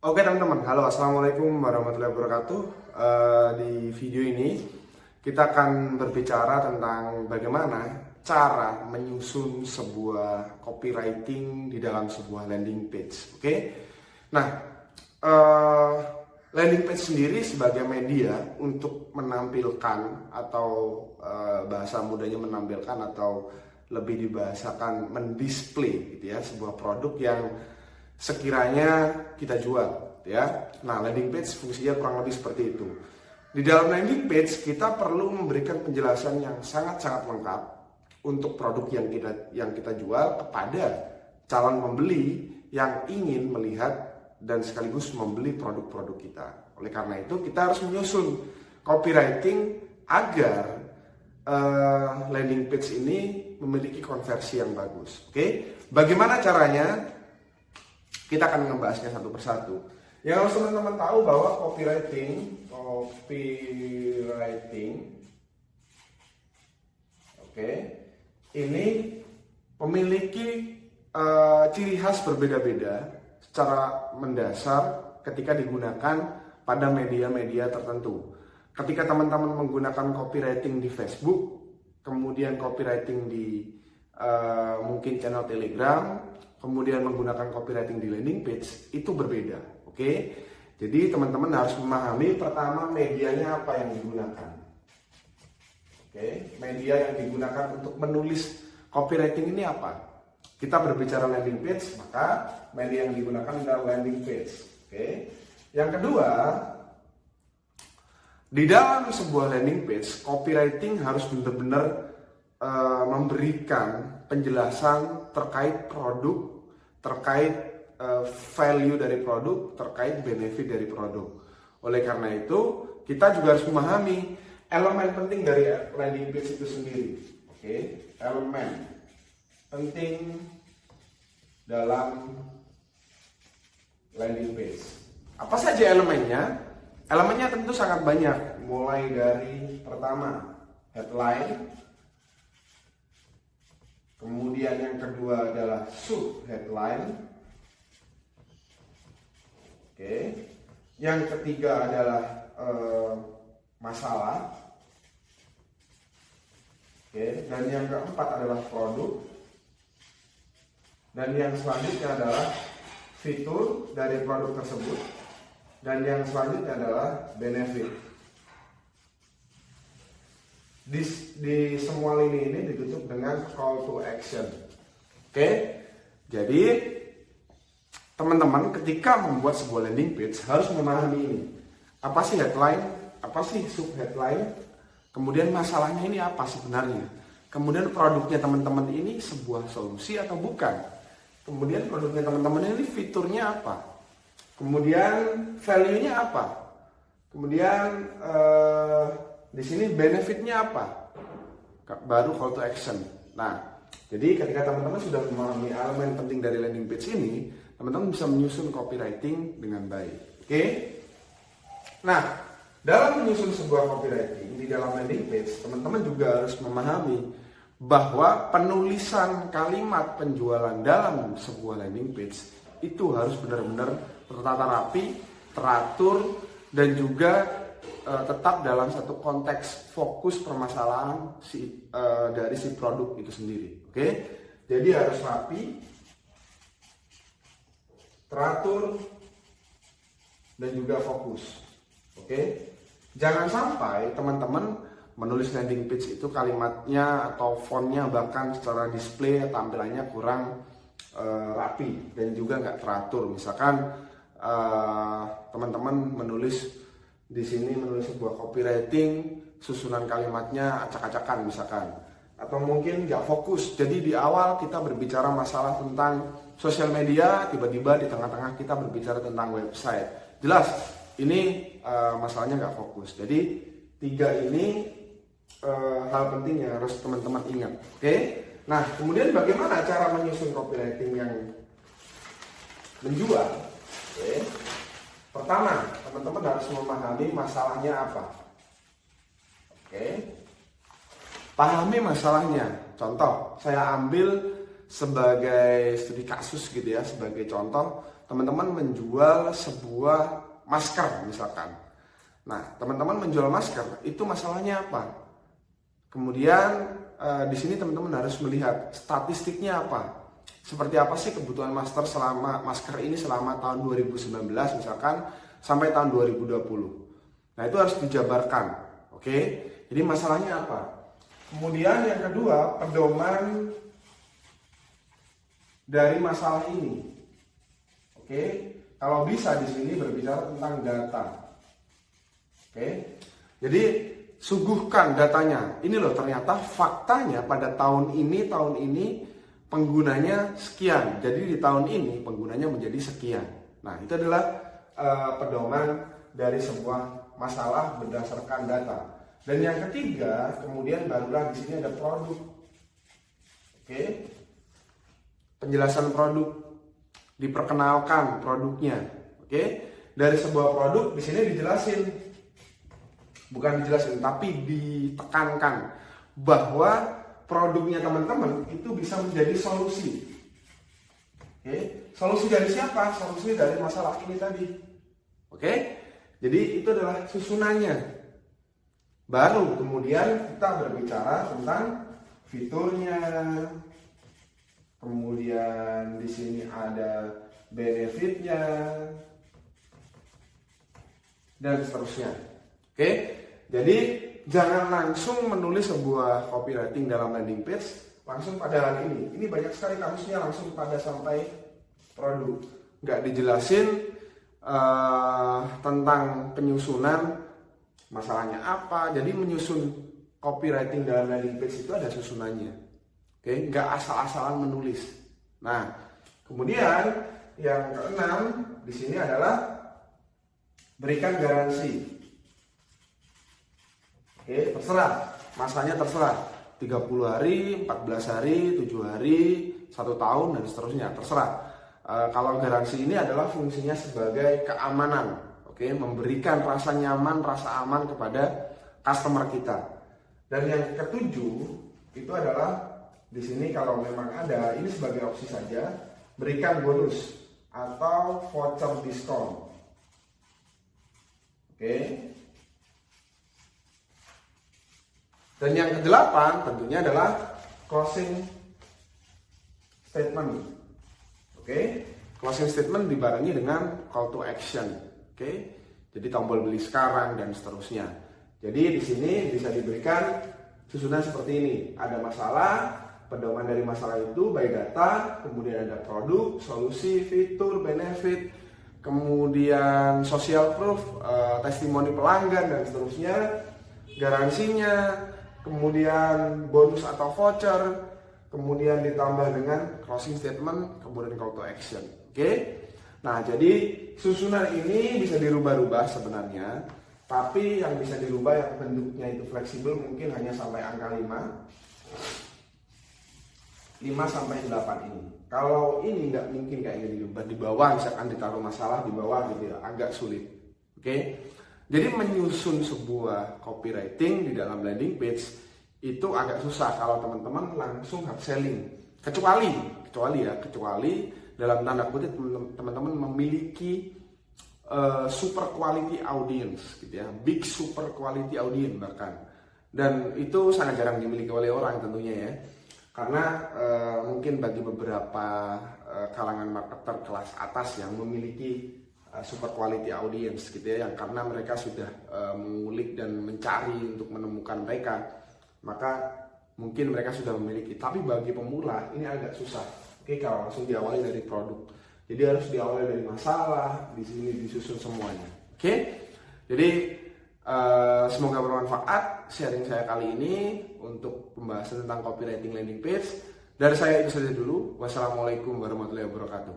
Oke teman-teman, halo assalamualaikum warahmatullahi wabarakatuh. Di video ini kita akan berbicara tentang bagaimana cara menyusun sebuah copywriting di dalam sebuah landing page. Oke, nah eh, landing page sendiri sebagai media untuk menampilkan atau bahasa mudanya menampilkan atau lebih dibahasakan mendisplay gitu ya, sebuah produk yang sekiranya kita jual ya. Nah, landing page fungsinya kurang lebih seperti itu. Di dalam landing page kita perlu memberikan penjelasan yang sangat-sangat lengkap untuk produk yang kita jual kepada calon pembeli yang ingin melihat dan sekaligus membeli produk-produk kita. Oleh karena itu kita harus menyusun copywriting agar landing page ini memiliki konversi yang bagus. Oke, bagaimana caranya? Kita akan membahasnya satu persatu. Yang harus teman-teman tahu bahwa copywriting, oke, ini memiliki ciri khas berbeda-beda secara mendasar ketika digunakan pada media-media tertentu. Ketika teman-teman menggunakan copywriting di Facebook, kemudian copywriting di mungkin channel Telegram, kemudian menggunakan copywriting di landing page, itu berbeda. Oke, jadi teman-teman harus memahami pertama medianya apa yang digunakan. Oke, media yang digunakan untuk menulis copywriting ini apa? Kita berbicara landing page, maka media yang digunakan adalah landing page. Oke, yang kedua, di dalam sebuah landing page, copywriting harus benar-benar memberikan penjelasan terkait produk, terkait value dari produk, terkait benefit dari produk. Oleh karena itu, kita juga harus memahami elemen penting dari landing page itu sendiri. Oke, elemen penting dalam landing page. Apa saja elemennya? Elemennya tentu sangat banyak, mulai dari pertama headline, kemudian yang kedua adalah sub headline. Oke. Yang ketiga adalah masalah. Oke, dan yang keempat adalah produk. Dan yang selanjutnya adalah fitur dari produk tersebut. Dan yang selanjutnya adalah benefit. Di semua lini ini ditutup dengan call to action. Oke, jadi teman-teman ketika membuat sebuah landing page harus memahami ini. Apa sih headline? Apa sih sub headline? Kemudian masalahnya ini apa sebenarnya? Kemudian produknya teman-teman ini sebuah solusi atau bukan? Kemudian produknya teman-teman ini fiturnya apa? Kemudian value-nya apa? Kemudian di sini benefitnya apa? Baru call to action. Nah, jadi ketika teman-teman sudah memahami elemen penting dari landing page ini, teman-teman bisa menyusun copywriting dengan baik. Oke? Nah, dalam menyusun sebuah copywriting di dalam landing page, teman-teman juga harus memahami bahwa penulisan kalimat penjualan dalam sebuah landing page itu harus benar-benar tertata rapi, teratur, dan juga tetap dalam satu konteks fokus permasalahan dari si produk itu sendiri. Oke, jadi harus rapi, teratur, dan juga fokus. Oke, jangan sampai teman-teman menulis landing page itu kalimatnya atau fontnya bahkan secara display tampilannya kurang rapi dan juga nggak teratur. Misalkan teman-teman menulis di sini sebuah copywriting, susunan kalimatnya acak-acakan misalkan, atau mungkin nggak fokus. Jadi di awal kita berbicara masalah tentang sosial media, tiba-tiba di tengah-tengah kita berbicara tentang website. Jelas ini masalahnya nggak fokus. Jadi tiga ini hal penting yang harus teman-teman ingat. Oke? Nah, kemudian bagaimana cara menyusun copywriting yang menjual? Oke. Pertama, teman-teman harus memahami masalahnya apa. Oke. Pahami masalahnya. Contoh, saya ambil sebagai studi kasus gitu ya, sebagai contoh, teman-teman menjual sebuah masker misalkan. Nah, teman-teman menjual masker, itu masalahnya apa? Kemudian di sini teman-teman harus melihat statistiknya apa. Seperti apa sih kebutuhan masker ini selama tahun 2019 misalkan sampai tahun 2020. Nah, itu harus dijabarkan. Oke? Jadi masalahnya apa? Kemudian yang kedua, pedoman dari masalah ini. Oke, kalau bisa di sini berbicara tentang data. Oke, jadi suguhkan datanya. Ini loh ternyata faktanya pada tahun ini penggunanya sekian. Jadi di tahun ini penggunanya menjadi sekian. Nah, itu adalah pedoman dari sebuah masalah berdasarkan data. Dan yang ketiga, kemudian barulah di sini ada produk. Oke, penjelasan produk. Diperkenalkan produknya, oke? Dari sebuah produk di sini dijelasin, bukan dijelasin, tapi ditekankan bahwa produknya teman-teman itu bisa menjadi solusi. Oke? Solusi dari siapa? Solusi dari masalah ini tadi. Oke? Jadi itu adalah susunannya. Baru kemudian kita berbicara tentang fiturnya. Kemudian di sini ada benefitnya dan seterusnya. Oke, jadi jangan langsung menulis sebuah copywriting dalam landing page langsung pada hal ini. Ini banyak sekali kasusnya langsung pada sampai produk, nggak dijelasin tentang penyusunan masalahnya apa. Jadi menyusun copywriting dalam landing page itu ada susunannya. Oke, nggak asal-asalan menulis. Nah, kemudian yang keenam di sini adalah berikan garansi. Oke, terserah, masanya terserah. 30 hari, 14 hari, 7 hari, 1 tahun dan seterusnya, terserah. Kalau garansi ini adalah fungsinya sebagai keamanan, oke, memberikan rasa nyaman, rasa aman kepada customer kita. Dan yang ketujuh itu adalah di sini kalau memang ada, ini sebagai opsi saja, berikan bonus atau voucher diskon. Oke. Dan yang kedelapan tentunya adalah closing statement. Oke. Closing statement dibarengi dengan call to action. Oke. Jadi tombol beli sekarang dan seterusnya. Jadi di sini bisa diberikan susunan seperti ini. Ada masalah, pedoman dari masalah itu by data, kemudian ada produk, solusi, fitur, benefit, kemudian social proof, testimoni pelanggan dan seterusnya, garansinya, kemudian bonus atau voucher, kemudian ditambah dengan closing statement, kemudian call to action. Oke? Nah, jadi susunan ini bisa dirubah-rubah sebenarnya, tapi yang bisa dirubah yang bentuknya itu fleksibel mungkin hanya sampai angka 5 sampai 8 ini. Kalau ini nggak mungkin kayak gini dirubah di bawah, misalkan ditaruh masalah di bawah gitu ya, agak sulit. Oke? Jadi menyusun sebuah copywriting di dalam landing page itu agak susah kalau teman-teman langsung hard selling. Kecuali dalam tanda kutip teman-teman memiliki super quality audience gitu ya, big super quality audience bahkan. Dan itu sangat jarang dimiliki oleh orang tentunya ya. Karena mungkin bagi beberapa kalangan marketer kelas atas yang memiliki super quality audience gitu ya, yang karena mereka sudah mengulik dan mencari untuk menemukan mereka, maka mungkin mereka sudah memiliki. Tapi bagi pemula ini agak susah. Oke, kalau langsung diawali dari produk. Jadi harus diawali dari masalah, di sini disusun semuanya. Oke, jadi semoga bermanfaat sharing saya kali ini untuk pembahasan tentang copywriting landing page. Dari saya itu saja dulu. Wassalamualaikum warahmatullahi wabarakatuh.